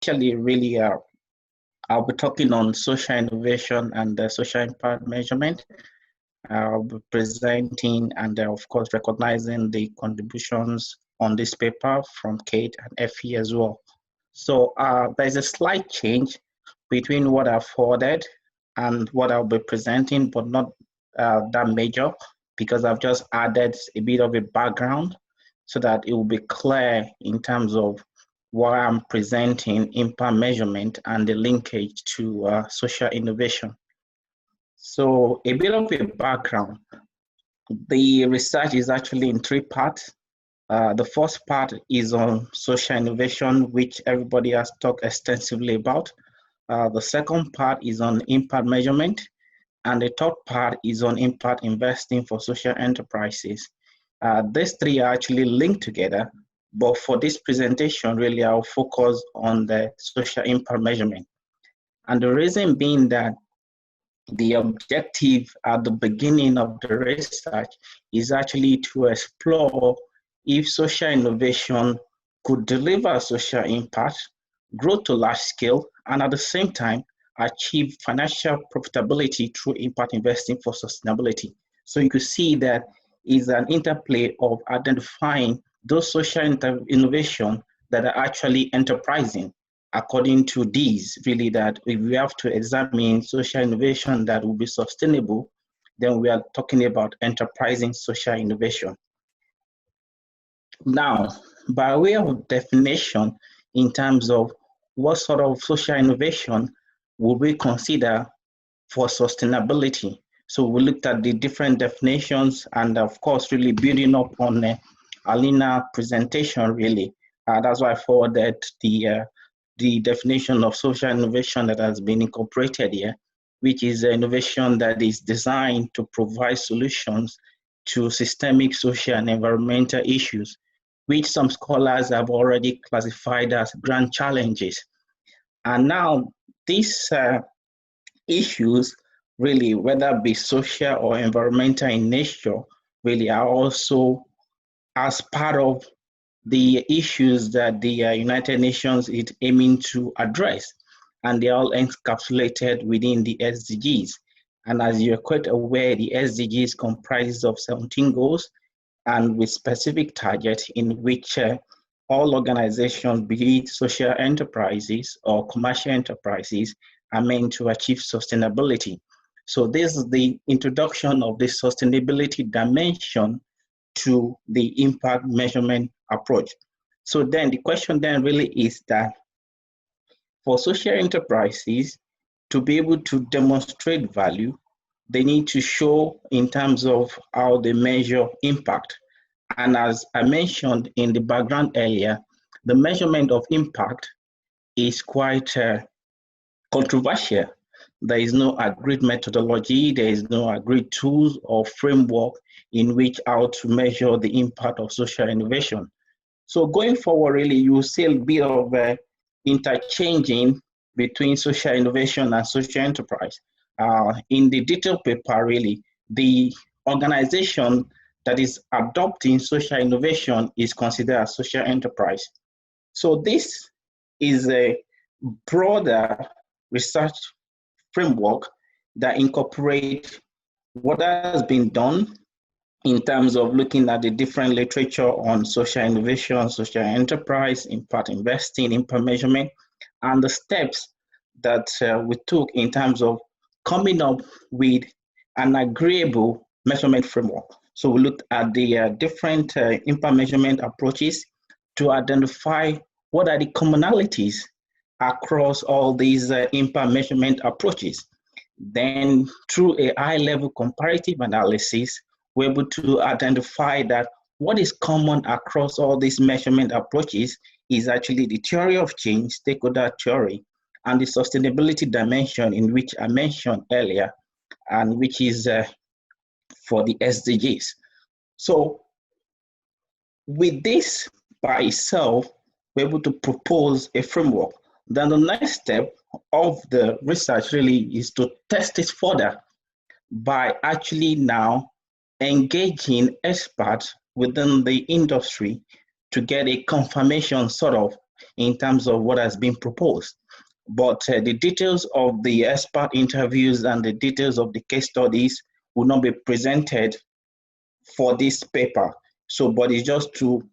Actually, really, I'll be talking on social innovation and social impact measurement. I'll be presenting and, of course, recognizing the contributions on this paper from Kate and Effie as well. So there's a slight change between what I've forwarded and what I'll be presenting, but not that major, because I've just added a bit of a background so that it will be clear in terms of why I'm presenting impact measurement and the linkage to social innovation. So a bit of a background. The research is actually in three parts. The first part is on social innovation, which everybody has talked extensively about. The second part is on impact measurement. And the third part is on impact investing for social enterprises. These three are actually linked together, but for this presentation, really, I'll focus on the social impact measurement. And the reason being that the objective at the beginning of the research is actually to explore if social innovation could deliver social impact, grow to large scale, and at the same time, achieve financial profitability through impact investing for sustainability. So you could see that is an interplay of identifying those social innovation that are actually enterprising. According to these, really, that if we have to examine social innovation that will be sustainable, then we are talking about enterprising social innovation. Now, by way of definition, in terms of what sort of social innovation would we consider for sustainability? So we looked at the different definitions and, of course, really building up on Alina's presentation, really. That's why I forwarded the definition of social innovation that has been incorporated here, which is innovation that is designed to provide solutions to systemic social and environmental issues, which some scholars have already classified as grand challenges. And now these issues, really, whether it be social or environmental in nature, really are also as part of the issues that the United Nations is aiming to address, and they're all encapsulated within the SDGs. And as you're quite aware, the SDGs comprises of 17 goals and with specific targets in which all organizations, be it social enterprises or commercial enterprises, are meant to achieve sustainability. So this is the introduction of the sustainability dimension to the impact measurement approach. So then the question then really is that for social enterprises to be able to demonstrate value, they need to show in terms of how they measure impact. And as I mentioned in the background earlier, the measurement of impact is quite controversial. There is no agreed methodology, there is no agreed tools or framework in which how to measure the impact of social innovation. So going forward, really, you will see a bit of interchanging between social innovation and social enterprise. In the detailed paper, really, the organization that is adopting social innovation is considered a social enterprise. So this is a broader research framework that incorporates what has been done in terms of looking at the different literature on social innovation, social enterprise, impact investing, impact measurement, and the steps that we took in terms of coming up with an agreeable measurement framework. So we looked at the different impact measurement approaches to identify what are the commonalities across all these impact measurement approaches. Then through a high-level comparative analysis, we're able to identify that what is common across all these measurement approaches is actually the theory of change, stakeholder theory, and the sustainability dimension in which I mentioned earlier, and which is for the SDGs. So with this by itself, we're able to propose a framework. Then the next step of the research really is to test it further by actually now engaging experts within the industry to get a confirmation sort of in terms of what has been proposed. But the details of the expert interviews and the details of the case studies will not be presented for this paper. So, but it's just to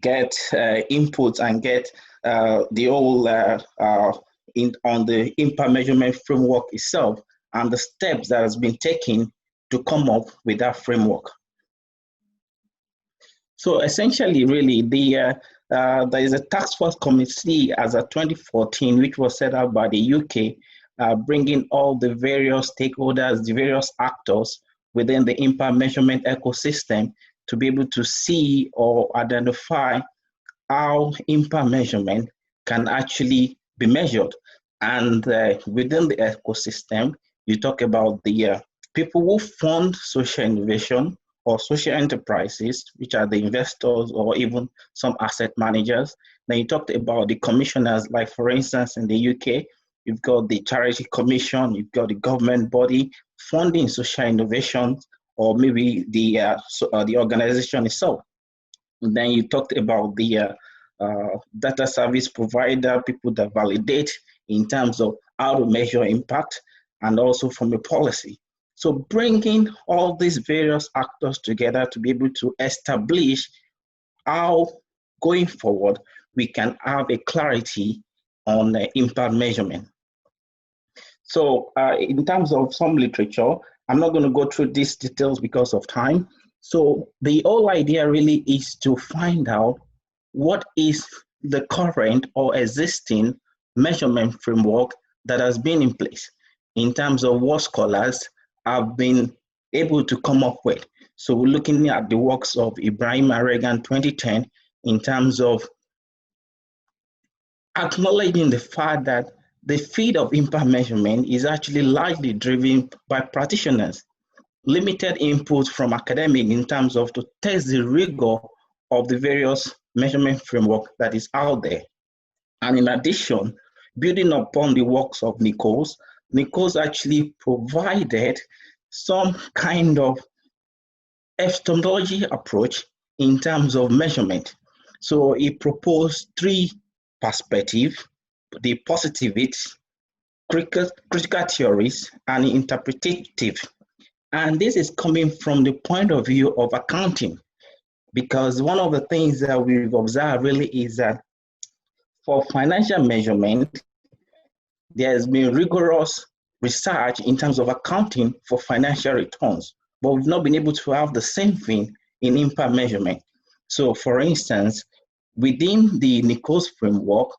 get inputs and get the whole on the impact measurement framework itself and the steps that has been taken to come up with that framework. So essentially, really, there is a task force committee as of 2014, which was set up by the UK, bringing all the various stakeholders, the various actors within the impact measurement ecosystem to be able to see or identify how impact measurement can actually be measured. And within the ecosystem, you talk about the people who fund social innovation or social enterprises, which are the investors or even some asset managers. Then you talked about the commissioners, like for instance, in the UK, you've got the Charity Commission, you've got the government body funding social innovation, or maybe the organization itself. And then you talked about the data service provider, people that validate in terms of how to measure impact, and also from a policy. So bringing all these various actors together to be able to establish how, going forward, we can have a clarity on impact measurement. So in terms of some literature, I'm not going to go through these details because of time. So the whole idea really is to find out what is the current or existing measurement framework that has been in place in terms of what scholars have been able to come up with. So we're looking at the works of Ibrahim and Reagan 2010 in terms of acknowledging the fact that the field of impact measurement is actually largely driven by practitioners. Limited input from academics in terms of to test the rigor of the various measurement framework that is out there. And in addition, building upon the works of Nichols actually provided some kind of epistemology approach in terms of measurement. So he proposed three perspectives: the positivist, critical theories, and interpretative. And this is coming from the point of view of accounting, because one of the things that we've observed really is that for financial measurement, there has been rigorous research in terms of accounting for financial returns, but we've not been able to have the same thing in impact measurement. So for instance, within the Nichols framework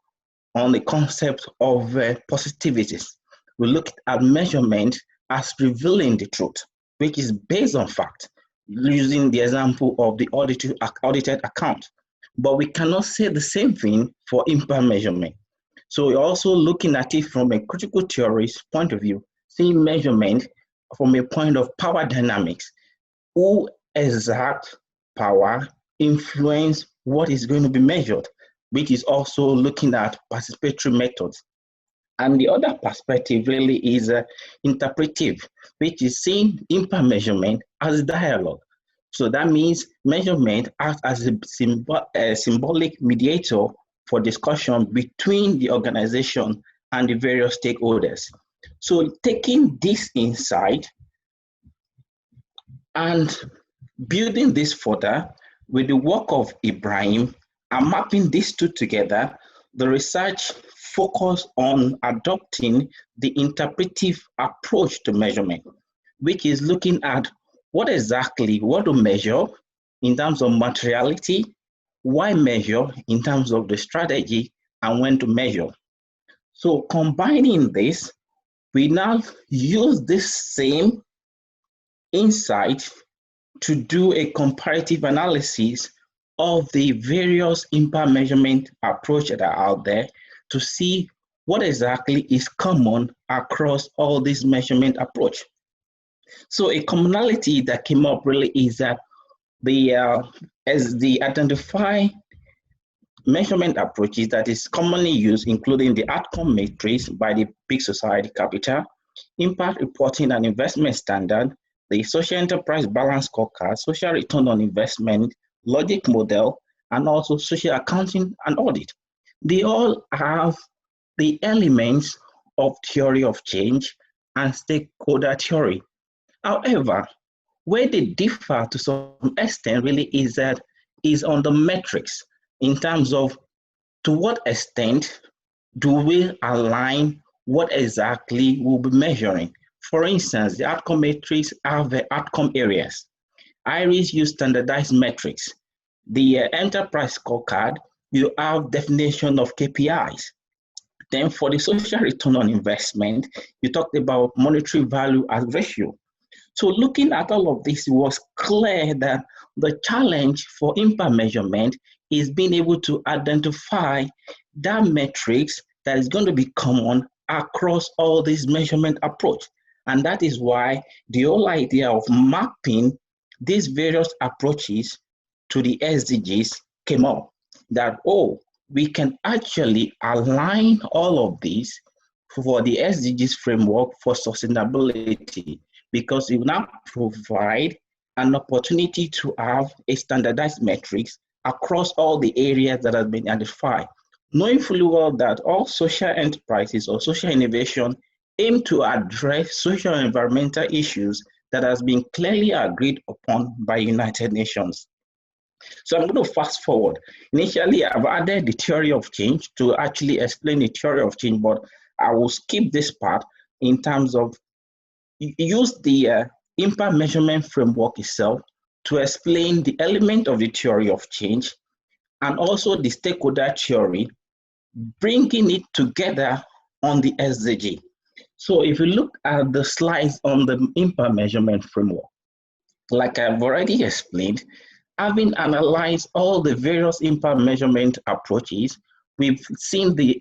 on the concept of positivities, we look at measurement as revealing the truth, which is based on fact, using the example of the audited account. But we cannot say the same thing for impact measurement. So we're also looking at it from a critical theorist point of view, seeing measurement from a point of power dynamics. Who exact power influence what is going to be measured, which is also looking at participatory methods. And the other perspective really is interpretive, which is seeing impact measurement as dialogue. So that means measurement acts as a symbolic mediator for discussion between the organization and the various stakeholders. So taking this insight and building this further with the work of Ibrahim and mapping these two together, the research focused on adopting the interpretive approach to measurement, which is looking at what to measure in terms of materiality, why measure in terms of the strategy, and when to measure. So combining this, we now use this same insight to do a comparative analysis of the various impact measurement approaches that are out there to see what exactly is common across all these measurement approach. So a commonality that came up really is that as the identify measurement approaches that is commonly used, including the outcome matrix by the Big Society Capital, impact reporting and investment standard, the social enterprise balance scorecard, social return on investment, logic model, and also social accounting and audit. They all have the elements of theory of change and stakeholder theory. However, where they differ to some extent really is on the metrics in terms of to what extent do we align what exactly we'll be measuring. For instance, the outcome metrics have the outcome areas. IRIS use standardized metrics. The enterprise scorecard, you have definition of KPIs. Then for the social return on investment, you talked about monetary value as ratio. So looking at all of this, it was clear that the challenge for impact measurement is being able to identify that metrics that is going to be common across all these measurement approach. And that is why the whole idea of mapping these various approaches to the SDGs came up. That, oh, we can actually align all of these for the SDGs framework for sustainability, because it will now provide an opportunity to have a standardized metrics across all the areas that have been identified, knowing fully well that all social enterprises or social innovation aim to address social and environmental issues that has been clearly agreed upon by United Nations. So I'm going to fast forward. Initially, I've added the theory of change to actually explain the theory of change, but I will skip this part in terms of use the impact measurement framework itself to explain the element of the theory of change and also the stakeholder theory, bringing it together on the SDG. So if you look at the slides on the impact measurement framework, like I've already explained, having analyzed all the various impact measurement approaches, we've seen the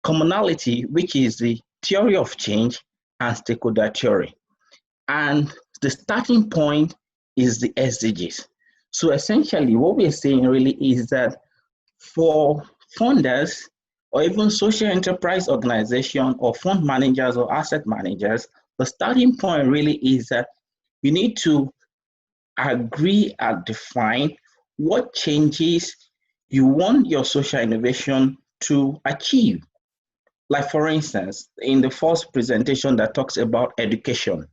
commonality, which is the theory of change and stakeholder theory. And the starting point is the SDGs. So essentially, what we're saying really is that for funders or even social enterprise organization or fund managers or asset managers, the starting point really is that you need to agree and define what changes you want your social innovation to achieve. Like for instance, in the first presentation that talks about education,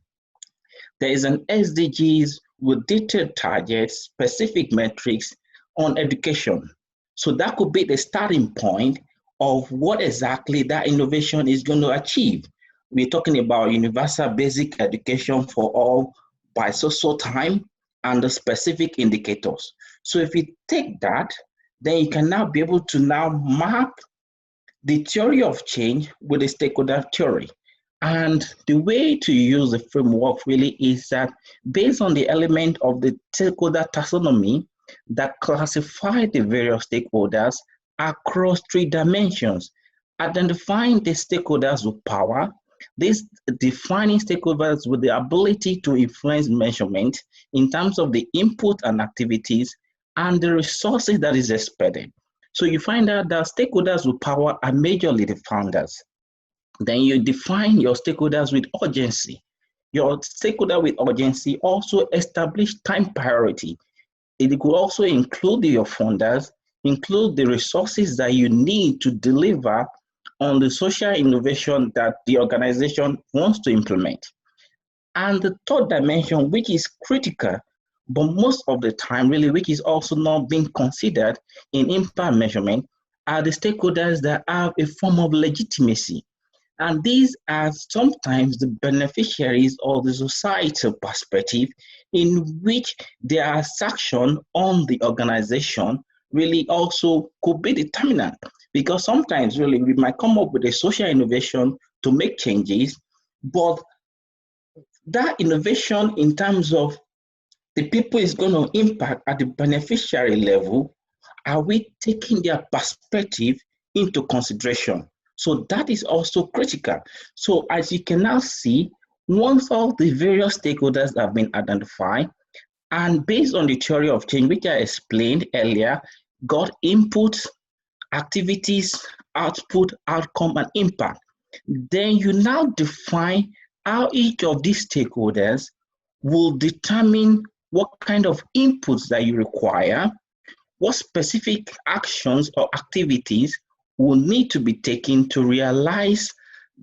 there is an SDGs with detailed targets, specific metrics on education. So that could be the starting point of what exactly that innovation is going to achieve. We're talking about universal basic education for all by so time and the specific indicators. So if you take that, then you can now be able to now map the theory of change with the stakeholder theory. And the way to use the framework really is that based on the element of the stakeholder taxonomy that classify the various stakeholders across 3 dimensions, identifying the stakeholders with power, this defining stakeholders with the ability to influence measurement in terms of the input and activities and the resources that is expected. So you find out that stakeholders with power are majorly the founders. Then you define your stakeholders with urgency. Your stakeholder with urgency also establish time priority. It could also include your funders, include the resources that you need to deliver on the social innovation that the organization wants to implement. And the third dimension, which is critical, but most of the time really, which is also not being considered in impact measurement, are the stakeholders that have a form of legitimacy. And these are sometimes the beneficiaries of the societal perspective in which their action on the organization really also could be determinant. Because sometimes really we might come up with a social innovation to make changes, but that innovation in terms of the people is going to impact at the beneficiary level, are we taking their perspective into consideration? So that is also critical. So as you can now see, once all the various stakeholders have been identified, and based on the theory of change, which I explained earlier, got input, activities, output, outcome, and impact, then you now define how each of these stakeholders will determine what kind of inputs that you require, what specific actions or activities will need to be taken to realize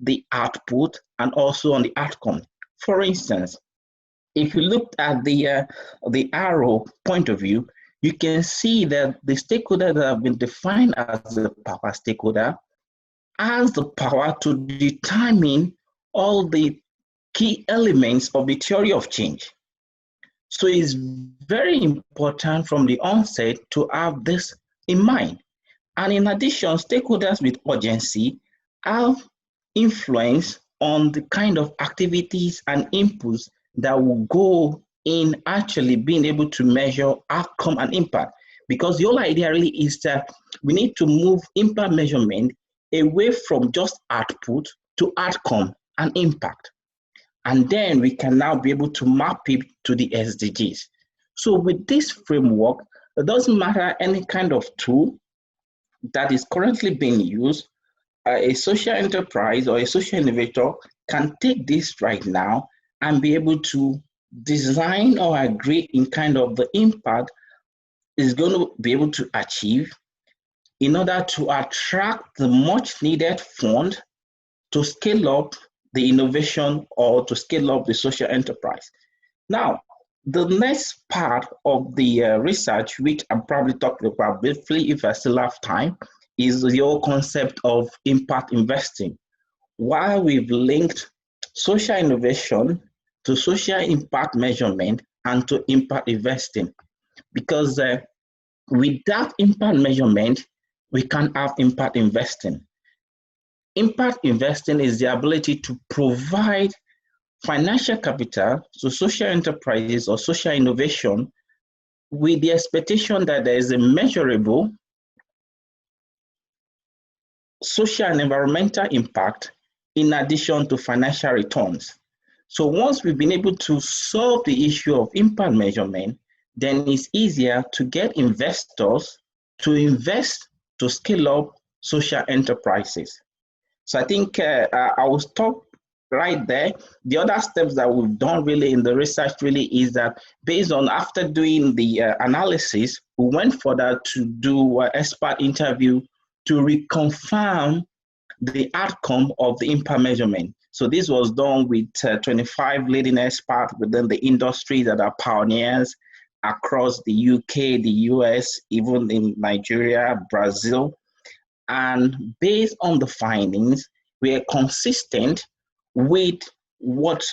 the output and also on the outcome. For instance, if you look at the arrow point of view, you can see that the stakeholder that have been defined as the power stakeholder has the power to determine all the key elements of the theory of change. So it's very important from the onset to have this in mind. And in addition, stakeholders with urgency have influence on the kind of activities and inputs that will go in actually being able to measure outcome and impact. Because the whole idea really is that we need to move impact measurement away from just output to outcome and impact. And then we can now be able to map it to the SDGs. So with this framework, it doesn't matter any kind of tool that is currently being used, a social enterprise or a social innovator can take this right now and be able to design or agree in kind of the impact is going to be able to achieve in order to attract the much needed fund to scale up the innovation or to scale up the social enterprise. Now, the next part of the research, which I'm probably talking about briefly if I still have time, is the whole concept of impact investing. While we've linked social innovation to social impact measurement and to impact investing, because without impact measurement, we can't have impact investing. Impact investing is the ability to provide financial capital to social enterprises or social innovation with the expectation that there is a measurable social and environmental impact in addition to financial returns. So once we've been able to solve the issue of impact measurement, then it's easier to get investors to invest to scale up social enterprises. So I think I will stop right there. The other steps that we've done really in the research really is that based on after doing the analysis, we went further to do an expert interview to reconfirm the outcome of the impact measurement. So this was done with 25 leading experts within the industry that are pioneers across the UK, the US, even in Nigeria, Brazil. And based on the findings, we are consistent with what,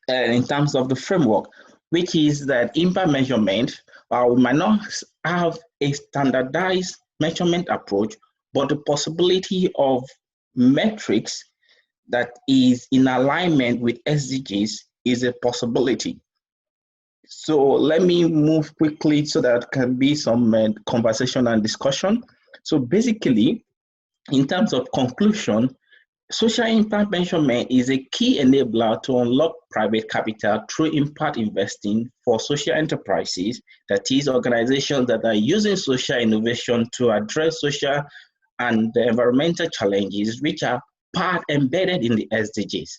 in terms of the framework, which is that impact measurement, we might not have a standardized measurement approach, but the possibility of metrics that is in alignment with SDGs is a possibility. So let me move quickly so that can be some conversation and discussion. So basically, in terms of conclusion, social impact measurement is a key enabler to unlock private capital through impact investing for social enterprises, that is, organizations that are using social innovation to address social and environmental challenges, which are part embedded in the SDGs.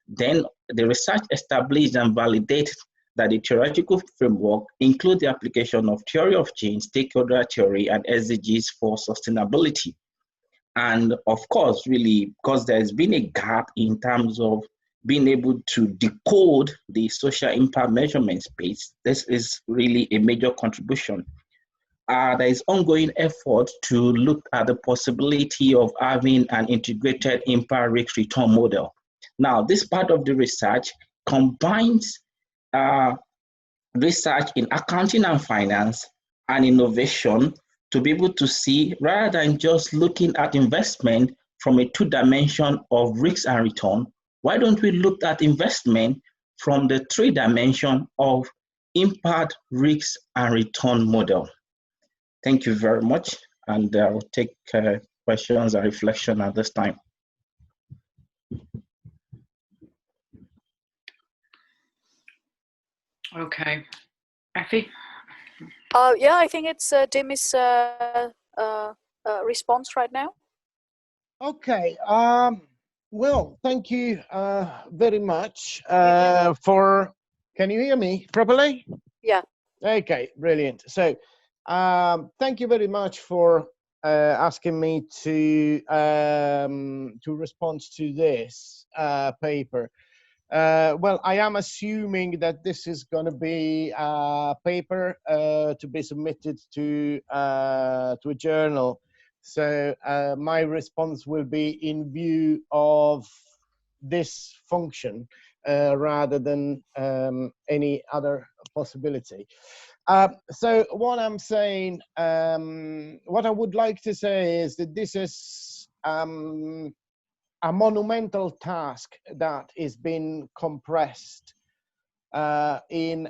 Then the research established and validated that the theoretical framework includes the application of theory of change, stakeholder theory, and SDGs for sustainability. And of course, really, because there's been a gap in terms of being able to decode the social impact measurement space, this is really a major contribution. There is ongoing effort to look at the possibility of having an integrated impact risk return model. Now, this part of the research combines research in accounting and finance and innovation to be able to see, rather than just looking at investment from a two-dimension of risk and return, why don't we look at investment from the three-dimension of impact, risk, and return model? Thank you very much, and I will take questions and reflection at this time. Okay, Effie? Yeah, I think it's Dimi's response right now. Okay. Well, thank you very much for. Can you hear me properly? Yeah. Okay, brilliant. So, thank you very much for asking me to respond to this paper. Well, I am assuming that this is going to be a paper to be submitted to a journal. So my response will be in view of this function rather than any other possibility. So what I'm saying, what I would like to say is that this is a monumental task that is being compressed in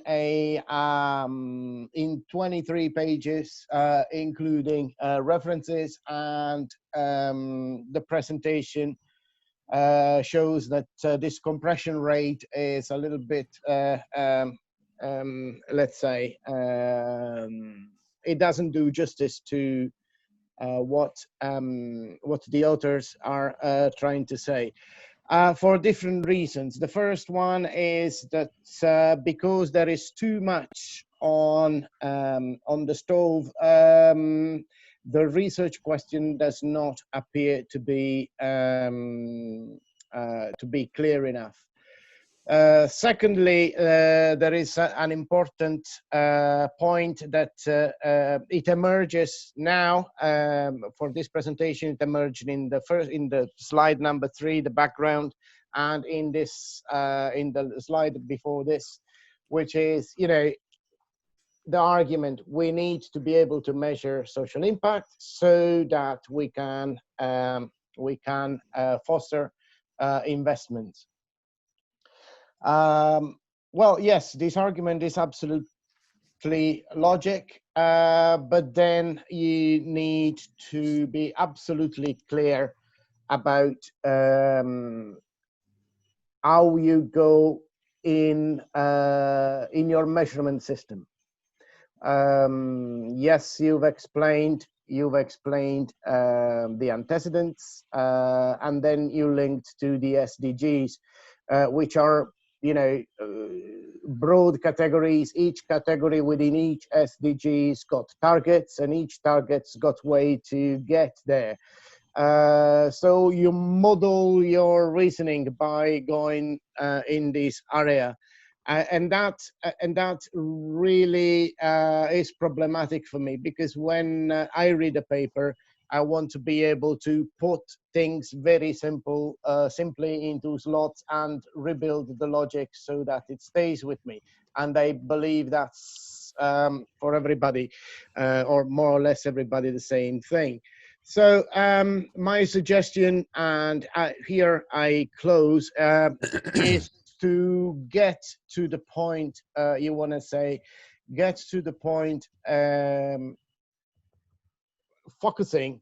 23 pages, including references, and the presentation shows that this compression rate is a little bit, let's say, it doesn't do justice to what the authors are trying to say, for different reasons. The first one is that because there is too much on the stove, the research question does not appear to be clear enough. Secondly, there is an important point that it emerges now for this presentation. It emerged in the slide number 3, the background, and in this in the slide before this, which is, you know, the argument we need to be able to measure social impact so that we can foster investments. Well, yes, this argument is absolutely logic, but then you need to be absolutely clear about how you go in your measurement system. Yes, you've explained the antecedents, and then you linked to the SDGs, which are, you know, broad categories. Each category within each SDGs got targets, and each target's got way to get there. So you model your reasoning by going in this area, and that really is problematic for me, because when I read a paper, I want to be able to put things very simply into slots and rebuild the logic so that it stays with me. And I believe that's for everybody, or more or less everybody, the same thing. So my suggestion, and here I close, is to get to the point you want to say, get to the point, focusing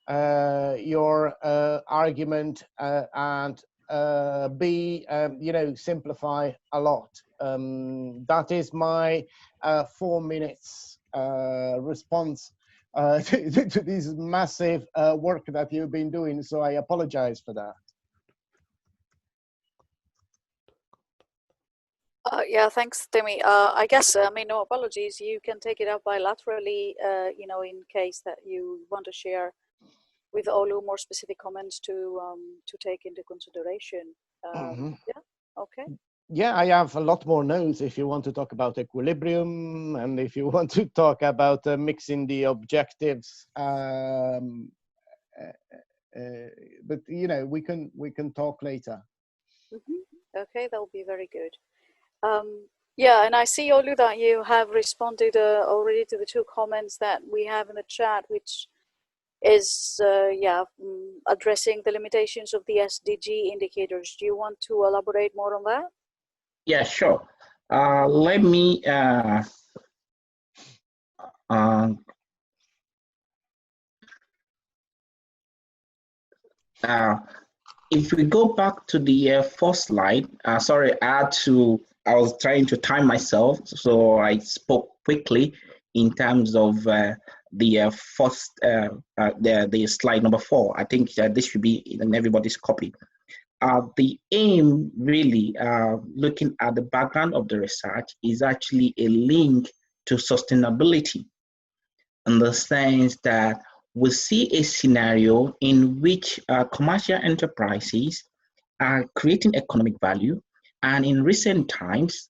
your argument and you know, simplify a lot. That is my 4 minutes response to this massive work that you've been doing. So I apologize for that. Yeah, thanks, Timmy. I guess, I mean, no apologies. You can take it up bilaterally, you know, in case that you want to share with Olu more specific comments to take into consideration. Yeah, okay. Yeah, I have a lot more notes if you want to talk about equilibrium, and if you want to talk about mixing the objectives. But you know, we can talk later. Okay, that will be very good. Yeah, and I see, Olu, that you have responded already to the 2 comments that we have in the chat, which is addressing the limitations of the SDG indicators. Do you want to elaborate more on that? Yeah, sure. Let me if we go back to the first slide, sorry, I was trying to time myself, so I spoke quickly in terms of the first, the slide number 4. I think this should be in everybody's copy. The aim, really, looking at the background of the research, is actually a link to sustainability, in the sense that we see a scenario in which commercial enterprises are creating economic value. And in recent times,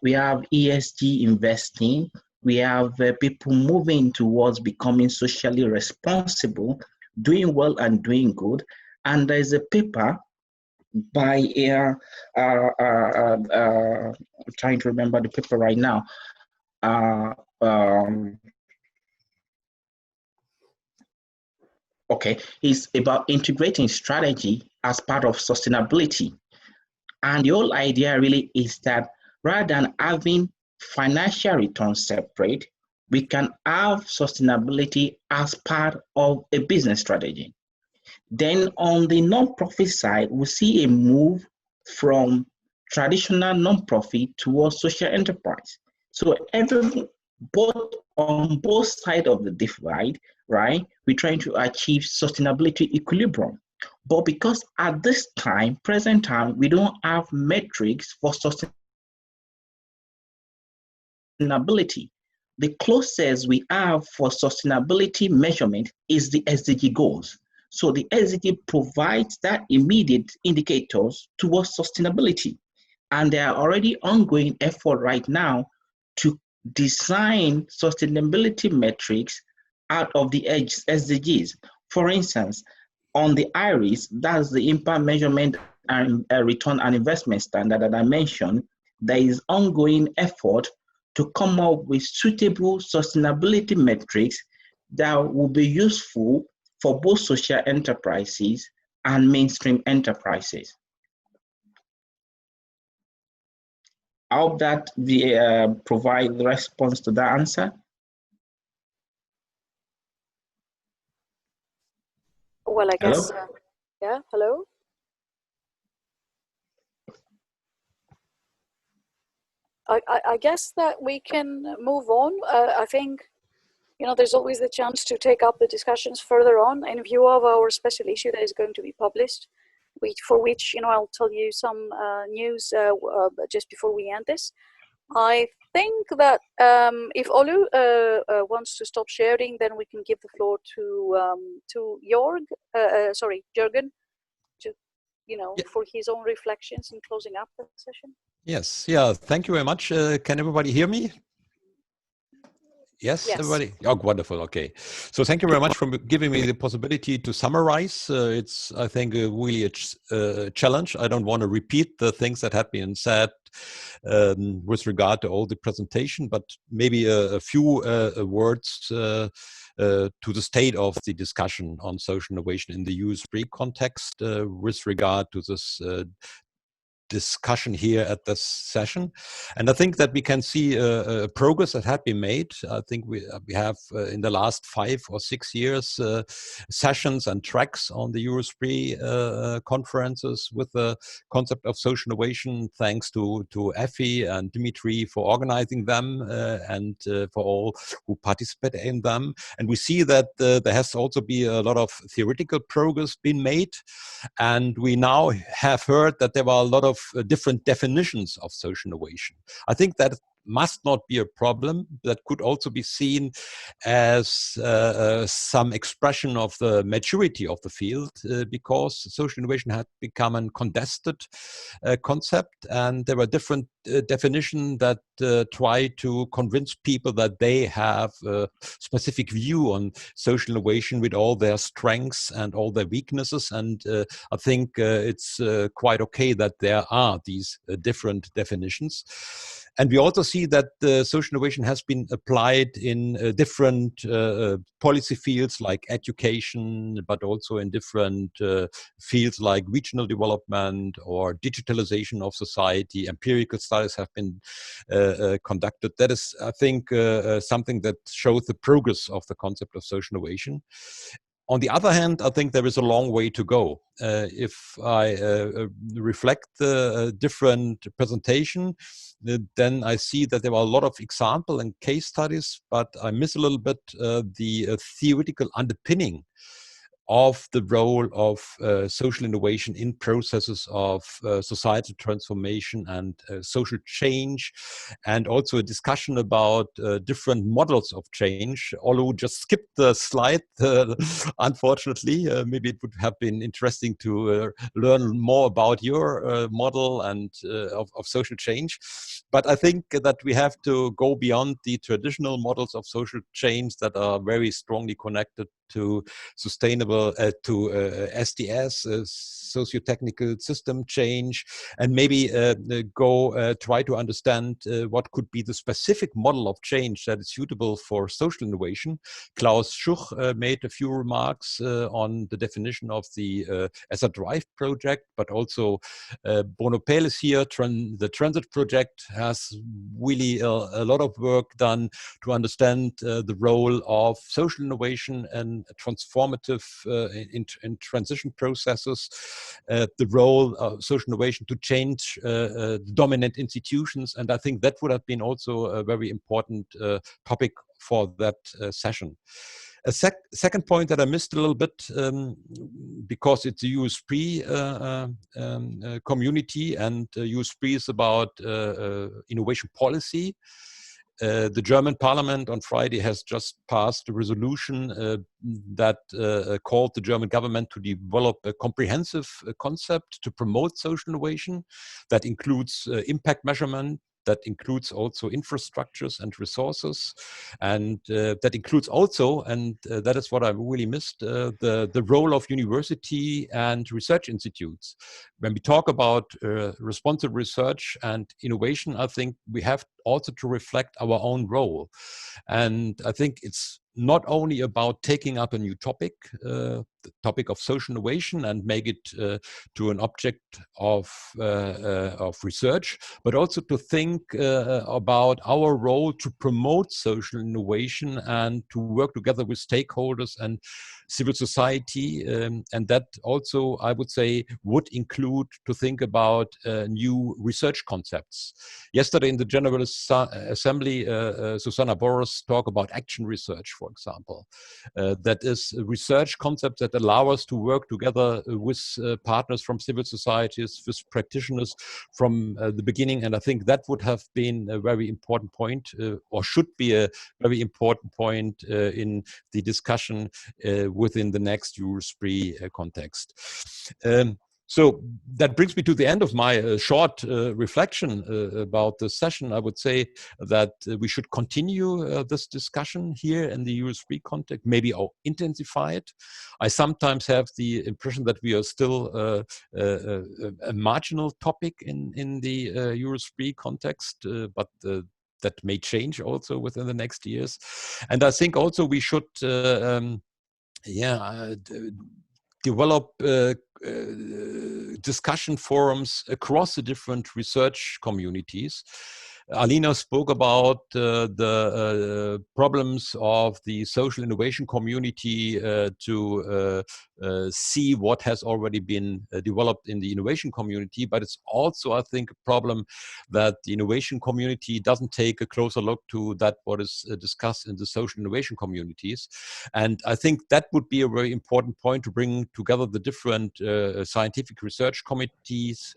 we have ESG investing, we have people moving towards becoming socially responsible, doing well and doing good. And there's a paper by I'm trying to remember the paper right now. Okay, it's about integrating strategy as part of sustainability. And the whole idea really is that rather than having financial returns separate, we can have sustainability as part of a business strategy. Then on the non-profit side, we see a move from traditional non-profit towards social enterprise. So on both sides of the divide, right, we're trying to achieve sustainability equilibrium. But because at this time, present time, we don't have metrics for sustainability. The closest we have for sustainability measurement is the SDG goals. So the SDG provides that immediate indicators towards sustainability. And there are already ongoing effort right now to design sustainability metrics out of the SDGs. For instance, on the IRIS, that's the impact measurement and return on investment standard that I mentioned, there is ongoing effort to come up with suitable sustainability metrics that will be useful for both social enterprises and mainstream enterprises. I hope that we provide the response to that answer. Well, I guess, Hello? Yeah, hello? I guess that we can move on. I think, there's always the chance to take up the discussions further on in view of our special issue that is going to be published, for which, I'll tell you some news just before we end this. I think that if Olu wants to stop sharing, then we can give the floor to Jürgen, to, for his own reflections in closing up the session. Yes, yeah, thank you very much. Can everybody hear me? Yes, everybody? Oh, wonderful. Okay. So thank you very much for giving me the possibility to summarize. It's, I think, really a challenge. I don't want to repeat the things that have been said with regard to all the presentation, but maybe a few words to the state of the discussion on social innovation in the Eu-SPRI context with regard to this discussion here at this session. And I think that we can see progress that had been made. I think we have in the last 5 or 6 years sessions and tracks on the Eu-SPRI conferences with the concept of social innovation, thanks to Effie and Dimitri for organizing them and for all who participate in them. And we see that there has also been a lot of theoretical progress been made. And we now have heard that there were a lot of different definitions of social innovation. I think that must not be a problem. That could also be seen as some expression of the maturity of the field because social innovation had become a contested concept, and there were different definitions that try to convince people that they have a specific view on social innovation with all their strengths and all their weaknesses. And I think it's quite okay that there are these different definitions. And we also see that social innovation has been applied in different policy fields like education, but also in different fields like regional development or digitalization of society. Empirical studies have been conducted. That is, I think, something that shows the progress of the concept of social innovation. On the other hand, I think there is a long way to go. If I reflect the different presentation, then I see that there are a lot of example and case studies, but I miss a little bit the theoretical underpinning of the role of social innovation in processes of societal transformation and social change, and also a discussion about different models of change. Olu just skipped the slide, unfortunately. Maybe it would have been interesting to learn more about your model and of social change. But I think that we have to go beyond the traditional models of social change that are very strongly connected to sustainable, SDS, socio-technical system change, and maybe try to understand what could be the specific model of change that is suitable for social innovation. Klaus Schuch made a few remarks on the definition of the Eu-SPRI project, but also Bruno Pel is here. The Transit project has really a lot of work done to understand the role of social innovation and transformative in transition processes, the role of social innovation to change the dominant institutions. And I think that would have been also a very important topic for that session. A second point that I missed a little bit, because it's a Eu-SPRI community, and Eu-SPRI is about innovation policy. The German parliament on Friday has just passed a resolution that called the German government to develop a comprehensive concept to promote social innovation that includes impact measurement, that includes also infrastructures and resources, and that includes also, and that is what I really missed, the role of university and research institutes. When we talk about responsive research and innovation, I think we have also to reflect our own role. And I think it's not only about taking up a new topic, the topic of social innovation, and make it to an object of research, but also to think about our role to promote social innovation and to work together with stakeholders and civil society. And that also, I would say, would include to think about new research concepts. Yesterday in the General Assembly, Susanna Boros talked about action research, for example. That is a research concept that allow us to work together with partners from civil societies, with practitioners from the beginning. And I think that would have been a very important point, or should be a very important point in the discussion within the next Eu-SPRI context. So that brings me to the end of my short reflection about the session. I would say that we should continue this discussion here in the Eu-SPRI context, maybe intensify it. I sometimes have the impression that we are still a marginal topic in the Eu-SPRI context, but that may change also within the next years. And I think also we should develop discussion forums across the different research communities. Alina spoke about the problems of the social innovation community to see what has already been developed in the innovation community, but it's also, I think, a problem that the innovation community doesn't take a closer look to that what is discussed in the social innovation communities. And I think that would be a very important point to bring together the different scientific research committees,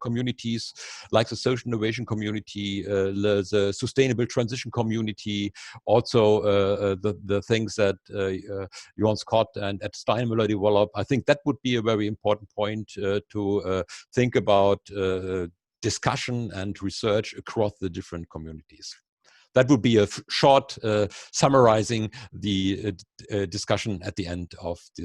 communities, like the social innovation community, the sustainable transition community, also the things that Johan Scott and Ed Steinmüller develop. I think that would be a very important point to think about discussion and research across the different communities. That would be a short summarizing the discussion at the end of this.